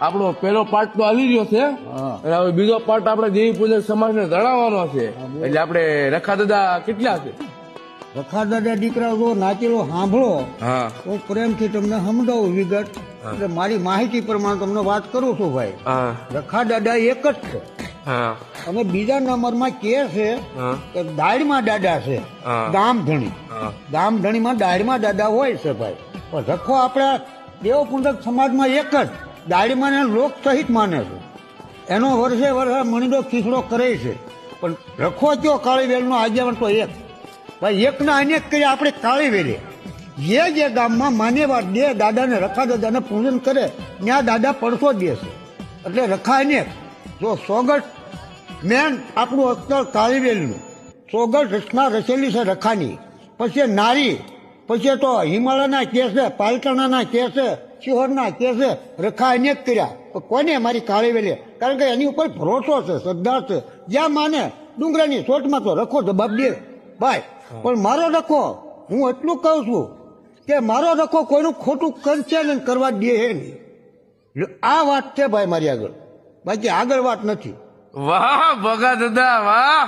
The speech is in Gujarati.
આપણો પહેલો પાર્ટ તો આવી રહ્યો છે અને હવે બીજો પાર્ટ આપણે દેવી પૂજક સમાજને જણાવવાનો છે. એટલે આપણે રખા દાદા કેટલા છે? રખા દાદા દીકરા જો નાચેલો સાંભળો હા તો પ્રેમથી તમને સમજાવું વિગત. એટલે મારી માહિતી પ્રમાણે તમને વાત કરું છું ભાઈ. હા રખા દાદા એક જ છે હા અને બીજા નંબરમાં કે છે હા કે દાળમાં દાદા છે. હા. ગામધણી હા ગામધણીમાં દાળમાં દાદા હોય છે ભાઈ. પણ રખો આપણા દેવપુંજક સમાજમાં એક જ દાળીમાં ને લોક સહિત માને છે. એનો વર્ષે વર્ષે મણીનો ખીચડો કરે છે. પણ રખો કયો કાળી વેલનો આગેવાન તો એક ભાઈ. એકના અનેક કરી આપણે કાળી વેલે જે ગામમાં માન્યવાર દે દાદાને રખા દાદાને પૂજન કરે ત્યાં દાદા પડતો દે છે. એટલે રખા અનેક જો સોગટ મેન આપણું અસ્તર કાળીવેલનું સોગટ રચના રચેલી છે રખાની. પછી નારી પછી તો હિમાલયના કેસ છે, પાલટણાના કેસ છે, શિહોરના કેસ છે. રખા અનેક કર્યા તો કોને મારી કાળીવેલે? કારણ કે એની ઉપર ભરોસો છે, શ્રદ્ધા છે. જ્યાં માને ડુંગરાની ચોટમાં તો રખો જવાબ દે ભાઈ. પણ મારો રખો હું એટલું કહું છું કે મારો રખો કોઈનું ખોટું કરશે ને કરવા દે હે નહીં. આ વાત છે ભાઈ મારી આગળ, બાકી આગળ વાત નથી. વાહ ભગા દાદા વાહ.